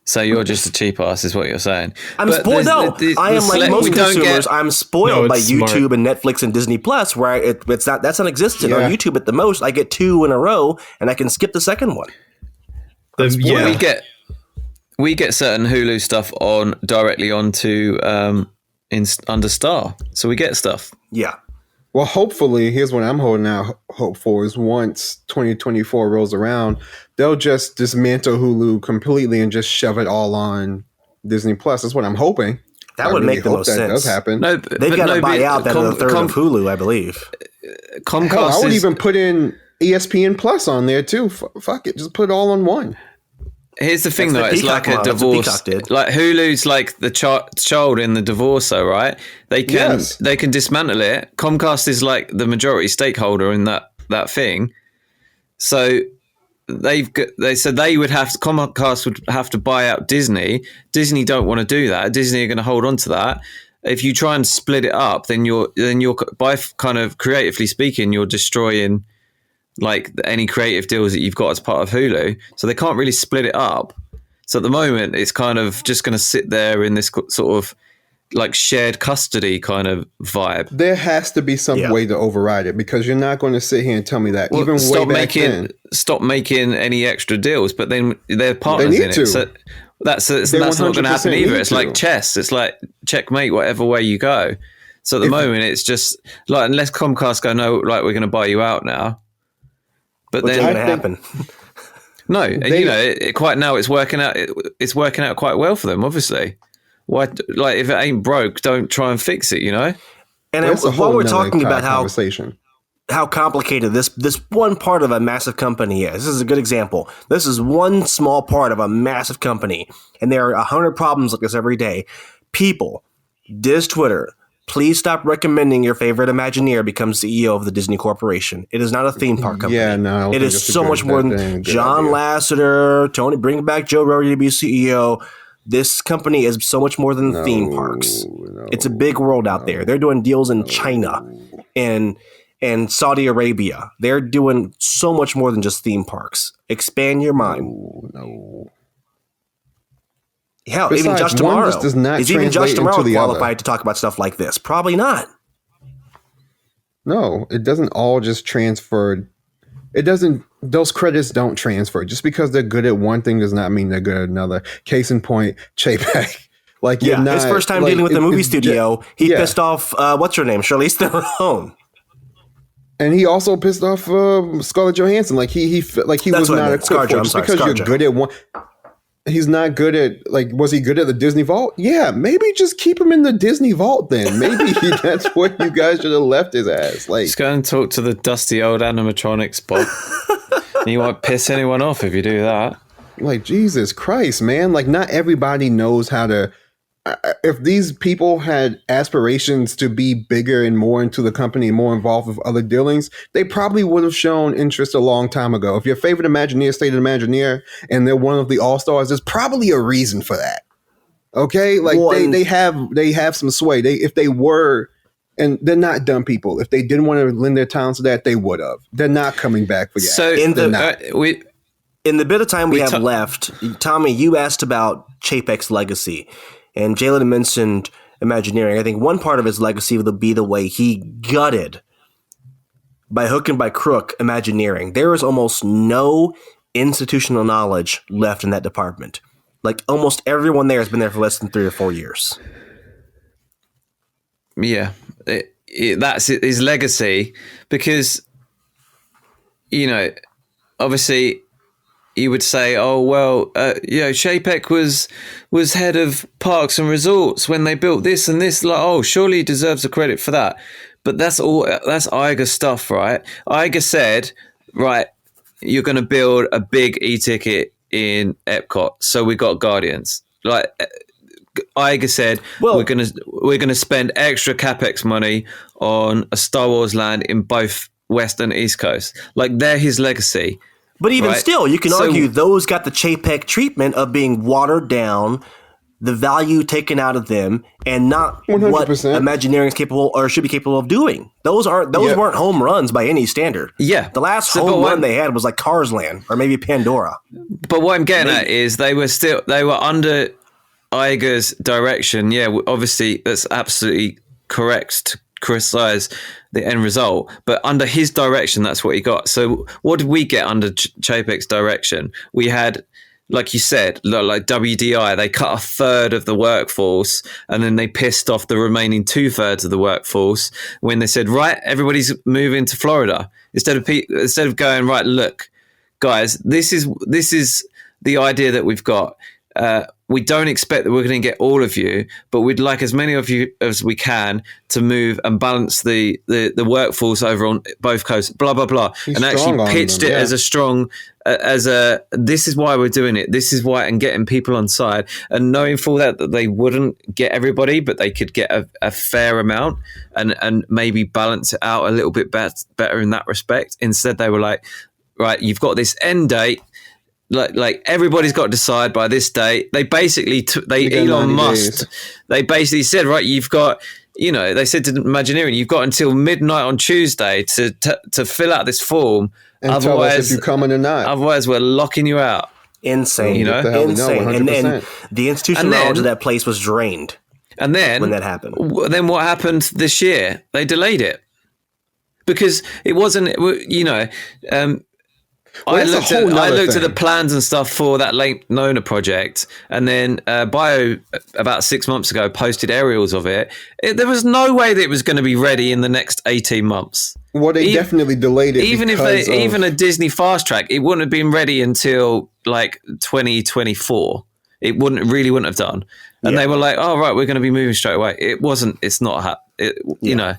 So you're just a cheap ass, is what you're saying. I'm But spoiled. No, I am like most we don't consumers. I'm spoiled No, by it's YouTube smart. and Netflix and Disney Plus, where that's non-existent. Yeah. On YouTube, at the most, I get 2 in a row, and I can skip the second one. Yeah. we get certain Hulu stuff on directly onto under Star, so we get stuff. Yeah, Well, hopefully, here's what I'm holding out hope for is once 2024 rolls around, they'll just dismantle Hulu completely and just shove it all on Disney Plus. That's what I'm hoping. that I would really make the hope most that sense. does happen. No, They've got to buy out that other third of Hulu, I believe. Comcast Hell, I would is, even put in ESPN Plus on there too. Fuck it, just put it all on one. Here's the thing, That's though. the It's like Peacock a model. That's what divorce. Peacock did. Like Hulu's like the child in the divorce, though, right? They can Yes. they can dismantle it. Comcast is like the majority stakeholder in that thing. So they said they would have to, Comcast would have to buy out Disney. Disney don't want to do that. Disney are going to hold on to that. If you try and split it up, then you're by kind of creatively speaking, you're destroying like any creative deals that you've got as part of Hulu. So they can't really split it up. So at the moment, it's kind of just going to sit there in this sort of like shared custody kind of vibe. There has to be some way to override it because you're not going to sit here and tell me that. Well, Even way back then, stop making any extra deals, but then they're partners need in it. to. So that's not going to 100% happen either. need It's to. like chess. It's like checkmate, whatever way you go. So at the moment, it's just like unless Comcast go, no, like we're going to buy you out now. But What's then going to happen? no, quite now it's working out. It's working out quite well for them. Obviously, why? Like if it ain't broke, don't try and fix it. And that's a while whole we're nother talking about conversation. how complicated this one part of a massive company is. This is a good example. This is one small part of a massive company, and there are 100 problems like this every day. People, Twitter, please stop recommending your favorite Imagineer become CEO of the Disney Corporation. It is not a theme park company. Yeah, no, I don't it think is that's a so good- much more that ain't a than good John idea. Lasseter, Tony, bring back Joe Rogan to be CEO. This company is so much more than theme parks. It's a big world out there. They're doing deals in China and Saudi Arabia. They're doing so much more than just theme parks. Expand your mind. No. Hell, Besides, even Josh one Tomorrow. just does not Is even Josh translate Tomorrow into the other. qualified to talk about stuff like this? Probably not. No, it doesn't all just transfer. It doesn't. Those credits don't transfer. Just because they're good at one thing does not mean they're good at another. Case in point, Chapek. Like, Yeah, you're not, his first time like, dealing with the movie it's studio, he yeah. pissed off, what's her name? Charlize Theron. And he also pissed off Scarlett Johansson. Like he was what I not meant. equipped for Scarjo, it. I'm Just sorry, because Scarjo. you're good at one. He's not good at was he good at the Disney Vault? Yeah, maybe just keep him in the Disney Vault then. Maybe that's what you guys should have left his ass. Like, just go and talk to the dusty old animatronics bot. You won't piss anyone off if you do that. like Jesus Christ, man. Like, not everybody knows how to. If these people had aspirations to be bigger and more into the company and more involved with other dealings, they probably would have shown interest a long time ago. If your favorite Imagineer stayed an Imagineer and they're one of the All-Stars, there's probably a reason for that. Okay, like Well, they have some sway. If they were, and they're not dumb people. If they didn't want to lend their talents to that, they would have. They're not coming back for So In They're the- not. In the bit of time we have ta- left, Tommy, you asked about Chapek's legacy, and Jalen mentioned Imagineering. I think one part of his legacy will be the way he gutted, by hook and by crook, Imagineering. There is almost no institutional knowledge left in that department. Like almost everyone there has been there for less than 3 or 4 years. Yeah, that's his legacy, because, you know, obviously you would say, oh, well, Chapek was head of parks and resorts when they built this and this. Like, oh, surely he deserves the credit for that. But that's Iger stuff, right? Iger said, right, you're going to build a big e-ticket in Epcot, so we got Guardians. Like, Iger said, Well- we're gonna spend extra capex money on a Star Wars land in both West and East Coast. Like, they're his legacy. But even Right. still, you can So- argue those got the Chapek treatment of being watered down, the value taken out of them, and not what 100%. Imagineering is capable or should be capable of doing. Those weren't home runs by any standard. Yeah. The last So, but home what- run they had was like Cars Land or maybe Pandora. But what I'm getting at is they were under Iger's direction. Yeah, obviously that's absolutely correct to criticize the end result, but under his direction, that's what he got. So what did we get under Chapek's direction? We had, like you said, like WDI, they cut a third of the workforce, and then they pissed off the remaining 2/3 of the workforce when they said, right, everybody's moving to Florida. Instead of going, right, look, guys, this is the idea that we've got. We don't expect that we're going to get all of you, but we'd like as many of you as we can to move and balance the workforce over on both coasts, blah, blah, blah. He's and strong actually on pitched them, it yeah. as a strong, this is why we're doing it. This is why, and getting people on side, and knowing full that they wouldn't get everybody, but they could get a fair amount and maybe balance it out a little bit better in that respect. Instead, they were like, right, you've got this end date. Like everybody's got to decide by this date. They basically Elon 90 Musk. days. They basically said, right, you've got, they said to Imagineering, you've got until midnight on Tuesday to fill out this form. And tell us if you're coming or not. Otherwise, we're locking you out. Insane. You know? Get the hell we know, Insane. And 100%. the institutional And then- knowledge of that place was drained And then when that happened. Then what happened this year? They delayed it because it wasn't. I that's a whole looked nother at the thing. plans and stuff for that Lake Nona project, and then Bio about 6 months ago posted aerials of it. There was no way that it was going to be ready in the next 18 months. Well, they definitely delayed it. Even even a Disney fast track, it wouldn't have been ready until like 2024. It wouldn't have done. And they were like, "Oh right, we're going to be moving straight away." It wasn't. It's not. You know,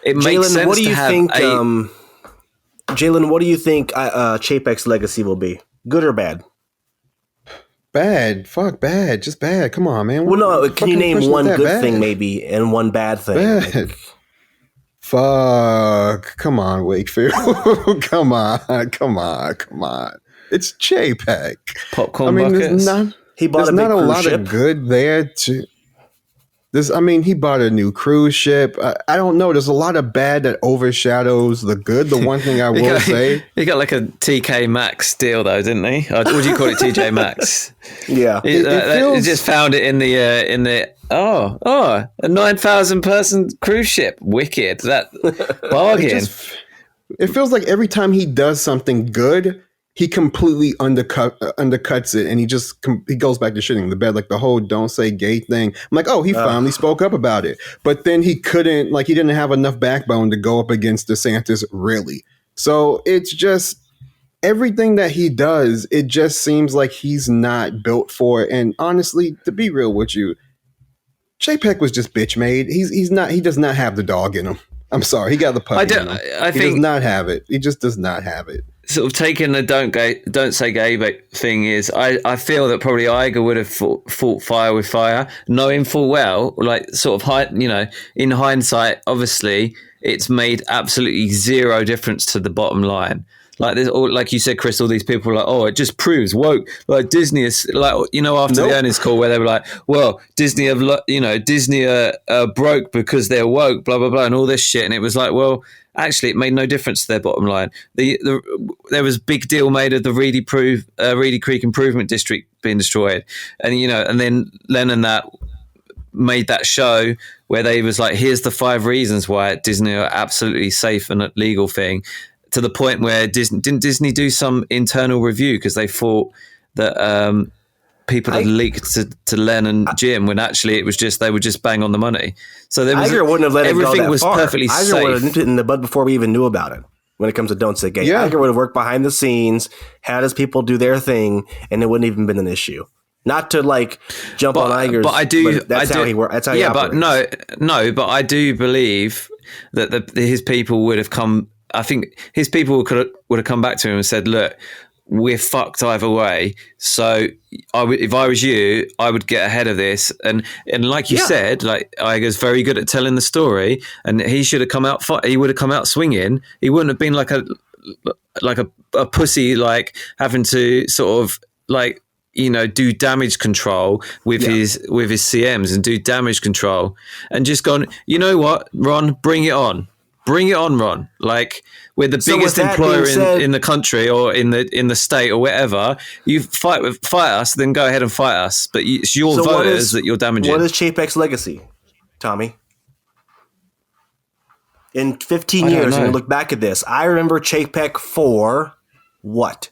it makes Jalen, sense. what do you to have think? Jalen, what do you think Chapek's legacy will be? Good or bad? Bad. Fuck, bad. Just bad. Come on, man. Well, no. What Can you fucking name question one is that? good Bad. thing, maybe, and one bad thing? Bad. Fuck. Come on, Wakefield. Come on. It's Chapek. popcorn There's buckets. He bought there's a big not a cruise lot ship. of good there. He bought a new cruise ship. I don't know. There's a lot of bad that overshadows the good. The one thing I will say, He got like a TK Maxx deal though, didn't he? Or what do you call it, TJ Maxx? Yeah. He feels- just found it in the a 9,000 person cruise ship. Wicked, that bargain. it feels like every time he does something good, he completely undercuts it, and he goes back to shitting the bed, like the whole "don't say gay" thing. I'm like, oh, he finally spoke up about it, but then he couldn't, he didn't have enough backbone to go up against DeSantis, really. So it's just everything that he does, it just seems like he's not built for it. And honestly, to be real with you, Chapek was just bitch made. He does not have the dog in him. I'm sorry, he got the puppy in him. I He think does not have it. He just does not have it. sort of taking the don't say gay thing is, I feel that probably Iger would have fought fire with fire, knowing full well, like sort of in hindsight, obviously it's made absolutely zero difference to the bottom line. Like this, or like you said, Chris, all these people are like, oh, it just proves woke. Like Disney is like, after Nope. the earnings call where they were like, well, Disney Disney are broke because they're woke, blah blah blah, and all this shit. And it was like, well, actually, it made no difference to their bottom line. There was a big deal made of the Reedy Creek Improvement District being destroyed, and and then Len and that made that show where they was like, here's the 5 reasons why Disney are absolutely safe and legal thing, to the point where didn't Disney do some internal review because they thought that people had leaked to Len and Jim when actually it was just they were just bang on the money. So there was Iger wouldn't have let it go everything that was far. perfectly Iger safe. would have nipped it in the bud before we even knew about it. When it comes to Don't Say Gay, Yeah. Iger would have worked behind the scenes, had his people do their thing, and it wouldn't even been an issue. Not to like jump on Iger's, but that's how he works. That's how he operates. But but I do believe that his people would have come. I think his people would have come back to him and said, "Look, we're fucked either way. So if I was you, I would get ahead of this." And like you said, like Iger's very good at telling the story, and he should have come out. He would have come out swinging. He wouldn't have been like a pussy, like having to sort of like do damage control with his CMs and do damage control and just gone. You know what, Ron, bring it on. Bring it on, Ron. Like we're the biggest employer in the country or in the state or wherever. You fight us, then go ahead and fight us. But it's your voters that you're damaging. What is Chapek's legacy, Tommy? In 15 years, when you look back at this, I remember Chapek for what?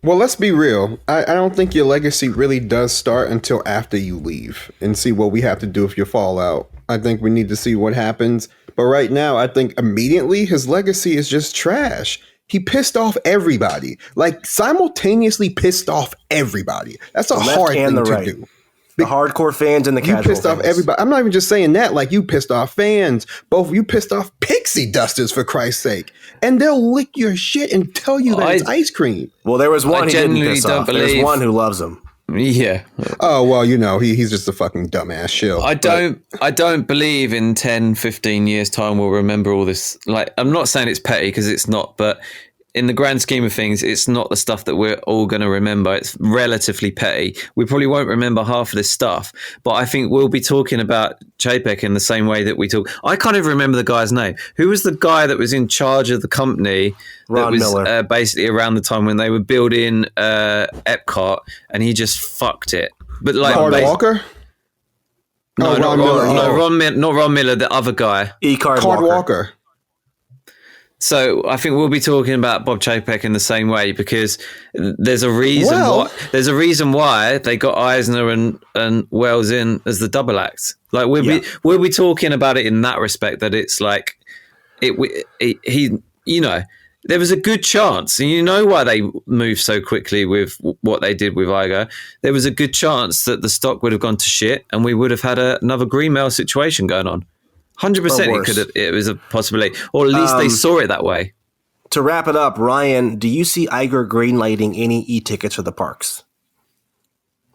Well, let's be real. I don't think your legacy really does start until after you leave and see what we have to do if you fall out. I think we need to see what happens. But right now, I think immediately his legacy is just trash. He pissed off everybody, like simultaneously pissed off everybody. That's a hard thing to do. The hardcore fans and the casual fans. You pissed off everybody. I'm not even just saying that. Like, you pissed off fans. Both of you pissed off pixie dusters, for Christ's sake. And they'll lick your shit and tell you that it's ice cream. Well, there was one who didn't piss off. There's one who loves him. Yeah. Oh, well, he's just a fucking dumbass shill. I don't believe in 10, 15 years time we'll remember all this. Like, I'm not saying it's petty because it's not, but in the grand scheme of things, it's not the stuff that we're all going to remember. It's relatively petty. We probably won't remember half of this stuff, but I think we'll be talking about Chapek in the same way that we talk. I can't even remember the guy's name. Who was the guy that was in charge of the company? Ron Miller. Basically around the time when they were building Epcot, and he just fucked it. But like Card Walker? No, Ron Miller. Not Ron Miller, the other guy. Card Walker. So I think we'll be talking about Bob Chapek in the same way because there's a reason why they got Eisner and Wells in as the double act. Like we'll be talking about it in that respect, that it's like there was a good chance, and you know why they moved so quickly with what they did with Iger. There was a good chance that the stock would have gone to shit, and we would have had another Greenmail situation going on. 100% it was a possibility, or at least they saw it that way. To wrap it up, Ryan, do you see Iger greenlighting any e-tickets for the parks?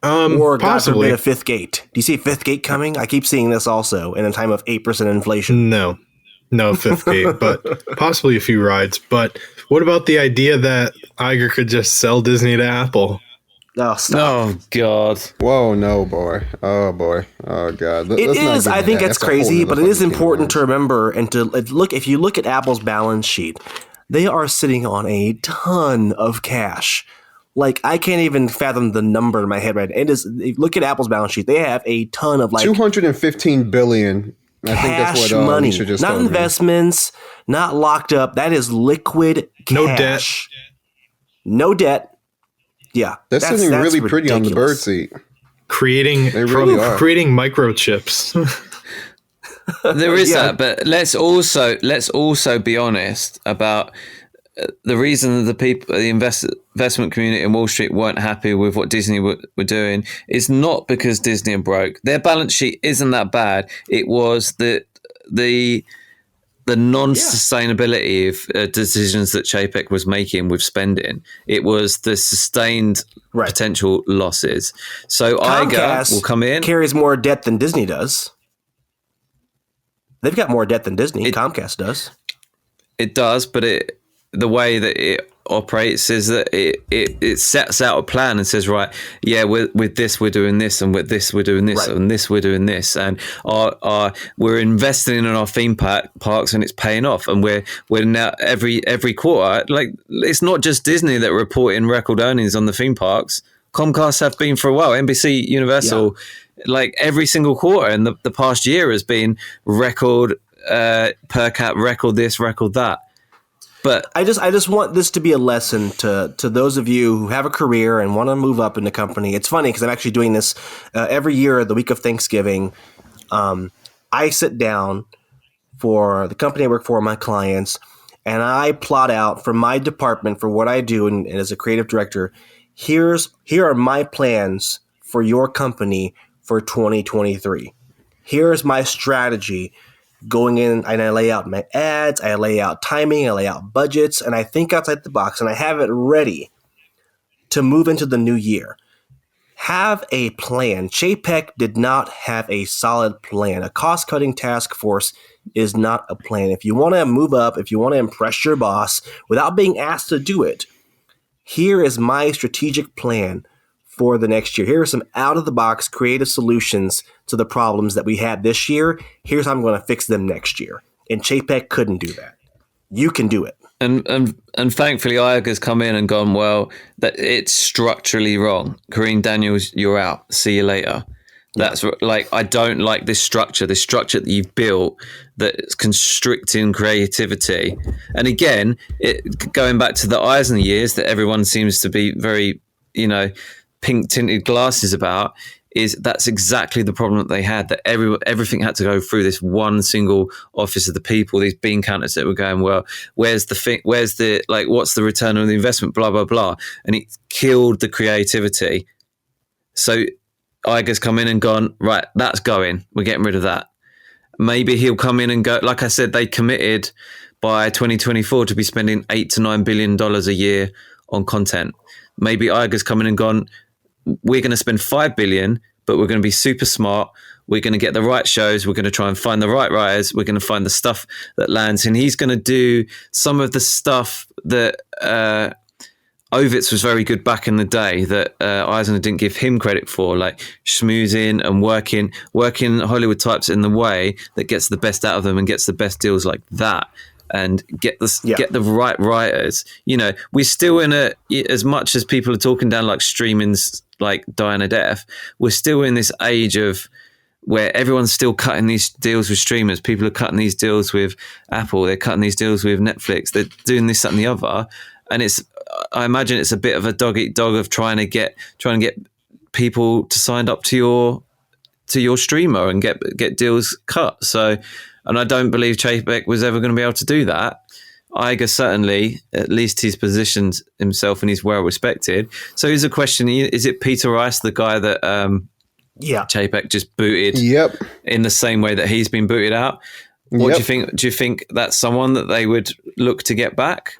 Or possibly a fifth gate? Do you see a fifth gate coming? I keep seeing this also in a time of 8% inflation. No fifth gate, but possibly a few rides. But what about the idea that Iger could just sell Disney to Apple? Oh, stop. Oh, God. Whoa, no, boy. Oh, boy. Oh, God. It is. I think it's crazy, but it is important to remember and to look. If you look at Apple's balance sheet, they are sitting on a ton of cash. Like, I can't even fathom the number in my head right now. It is. Look at Apple's balance sheet. They have a ton of like $215 billion. I think that's what money, just not investments, not locked up. That is liquid cash. No debt. Yeah, that's sitting really pretty on the bird seat. Creating microchips. There is that, but let's also be honest about the reason that the investment community in Wall Street weren't happy with what Disney were doing is not because Disney are broke. Their balance sheet isn't that bad. It was the non-sustainability of decisions that Chapek was making with spending. It was the sustained potential losses. So Iger will come in. Carries more debt than Disney does. They've got more debt than Disney. Comcast does. It does, but the way that operates is that it sets out a plan and says, right, yeah, with this we're doing this, and with this we're doing this, and this we're doing this, and we're investing in our theme parks, and it's paying off, and we're now every quarter, like, it's not just Disney that are reporting record earnings on the theme parks. Comcast have been for a while, NBC, Universal, like every single quarter in the past year has been record per cap, record this, record that. But I just want this to be a lesson to those of you who have a career and want to move up in the company. It's funny because I'm actually doing this every year the week of Thanksgiving. I sit down for the company I work for, my clients, and I plot out for my department for what I do and as a creative director. Here are my plans for your company for 2023. Here's my strategy. Going in, and I lay out my ads, I lay out timing, I lay out budgets, and I think outside the box, and I have it ready to move into the new year. Have a plan. Chapek did not have a solid plan. A cost-cutting task force is not a plan. If you want to move up, if you want to impress your boss without being asked to do it, here is my strategic plan for the next year. Here are some out-of-the-box creative solutions to the problems that we had this year. Here's how I'm going to fix them next year. And Chapek couldn't do that. You can do it. And thankfully, Iger's come in and gone, well, that it's structurally wrong. Kareem Daniels, you're out. See you later. That's like, I don't like this structure that you've built that's constricting creativity. And again, going back to the Eisner years that everyone seems to be very, pink tinted glasses about, is that's exactly the problem that they had, that everything had to go through this one single office of the people, these bean counters that were going, well, what's the return on the investment, blah, blah, blah. And it killed the creativity. So Iger's come in and gone, right, that's going. We're getting rid of that. Maybe he'll come in and go, like I said, they committed by 2024 to be spending $8 to $9 billion a year on content. Maybe Iger's come in and gone, we're going to spend $5 billion, but we're going to be super smart. We're going to get the right shows. We're going to try and find the right writers. We're going to find the stuff that lands. And he's going to do some of the stuff that Ovitz was very good back in the day that Eisner didn't give him credit for, like schmoozing and working Hollywood types in the way that gets the best out of them and gets the best deals like that. And get the right writers. We're still in as much as people are talking down like streaming's like dying a death, we're still in this age of where everyone's still cutting these deals with streamers. People are cutting these deals with Apple. They're cutting these deals with Netflix. They're doing this, that, and the other. And I imagine it's a bit of a dog eat dog of trying to get people to sign up to your streamer and get deals cut. So. And I don't believe Chapek was ever going to be able to do that. Iger certainly, at least he's positioned himself and he's well respected. So here's a question: is it Peter Rice, the guy that Chapek just booted in the same way that he's been booted out? What do you think? Do you think that's someone that they would look to get back?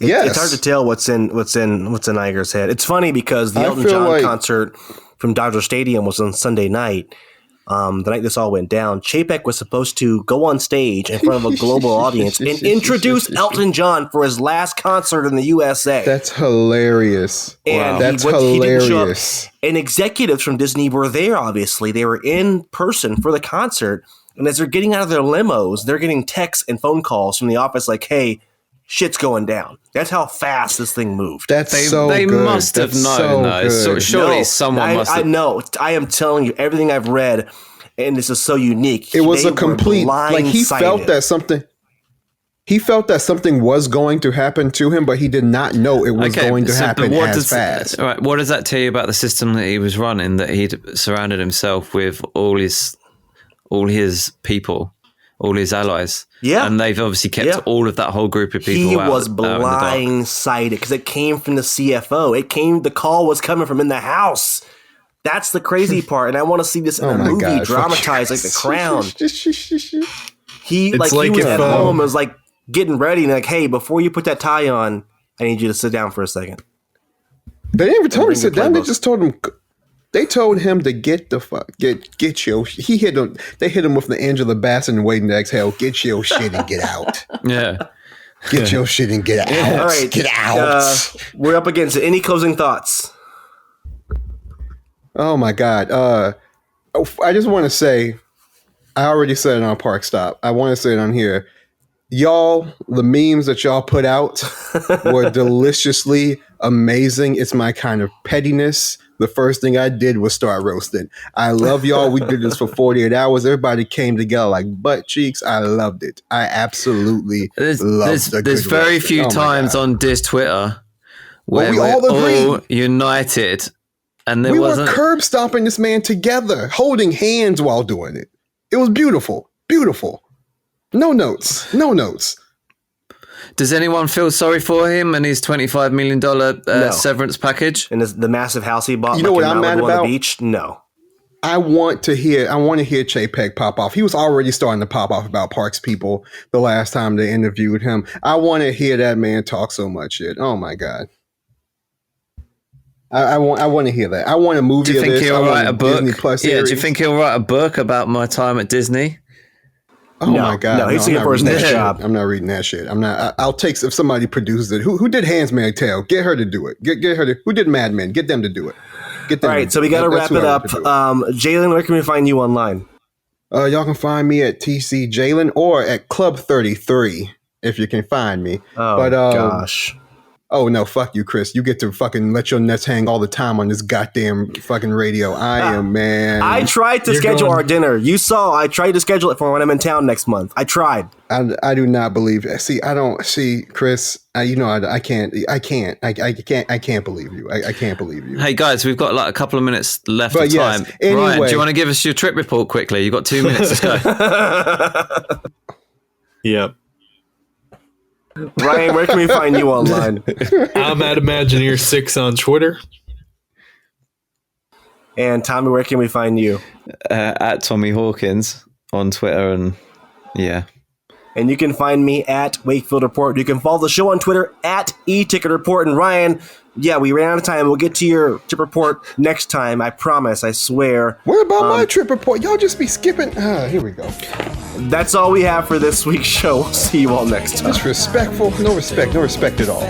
Yes. It's hard to tell what's in Iger's head. It's funny because the Elton John concert from Dodger Stadium was on Sunday night. The night this all went down, Chapek was supposed to go on stage in front of a global audience and introduce Elton John for his last concert in the USA. That's hilarious. And that's hilarious. He didn't show up. And executives from Disney were there, obviously. They were in person for the concert. And as they're getting out of their limos, they're getting texts and phone calls from the office like, hey, shit's going down. That's how fast this thing moved. They must have known, though. Surely someone must have. I know. I am telling you, everything I've read, and this is so unique. It was a complete, like, he felt that something was going to happen to him, but he did not know it was going to happen as fast. All right, what does that tell you about the system that he was running, that he'd surrounded himself with all his people, all his allies? Yeah. And they've obviously kept all of that whole group of people out. He was blindsided because it came from the CFO. The call was coming from in the house. That's the crazy part. And I want to see this in a movie dramatized like The Crown. He was at home and was like getting ready and like, hey, before you put that tie on, I need you to sit down for a second. They didn't even tell him to sit down. They just told him. They told him to get your. He hit him. They hit him with the Angela Bassett and waiting to exhale. Get your shit and get out. Yeah. Get your shit and get out. All right. Get out. We're up against it. Any closing thoughts? Oh my God. I just want to say, I already said it on Park Stop. I want to say it on here. Y'all, the memes that y'all put out were deliciously amazing. It's my kind of pettiness. The first thing I did was start roasting. I love y'all. We did this for 48 hours. Everybody came together like butt cheeks. I loved it. I absolutely loved it. There's very few times on Diz Twitter where we we're all all agree. united. And there We wasn't. were curb stomping this man together, holding hands while doing it. It was beautiful. Beautiful. No notes. No notes. Does anyone feel sorry for him and his $25 million No. severance package? And the massive house he bought, You know like what in I'm mad Malibu on about? the beach? No. I want to hear Chapek pop off. He was already starting to pop off about Parks people the last time they interviewed him. I want to hear that man talk so much shit. Oh my God. I want to hear that. I want a movie Do you of think this. he'll I want write a book? Disney Plus Yeah, series. do you think he'll write a book about my time at Disney? Oh No, my God. no, he's I'm looking not for his reading next that job. shit. I'm not reading that shit. I'm not. I'll take if somebody produces it. Who did Handmaid's Tale? Get her to do it. Get her to. Who did Mad Men? Get them to do it. Get them. All to right, do so we got to That's wrap who it I up. want to do Jalen, where can we find you online? Y'all can find me at TC Jalen or at Club 33 if you can find me. Oh, But gosh. oh no, fuck you, Chris. You get to fucking let your nuts hang all the time on this goddamn fucking radio. I tried to You're schedule going- our dinner. You saw I tried to schedule it for when I'm in town next month. I tried. I do not believe. See, I don't see Chris. I can't believe you. I can't believe you. Hey guys, we've got like a couple of minutes left But of yes, time. anyway. Ryan, do you want to give us your trip report quickly? You've got 2 minutes. Let's go. Yep. Ryan, where can we find you online? I'm at Imagineer6 on Twitter. And Tommy, where can we find you? At Tommy Hawkins on Twitter, and yeah. And you can find me at Wakefield Report. You can follow the show on Twitter at eTicket Report. And Ryan, yeah, we ran out of time. We'll get to your trip report next time. I promise. I swear. What about my trip report? Y'all just be skipping. Here we go. That's all we have for this week's show. We'll see you all next time. Disrespectful. No respect. No respect at all.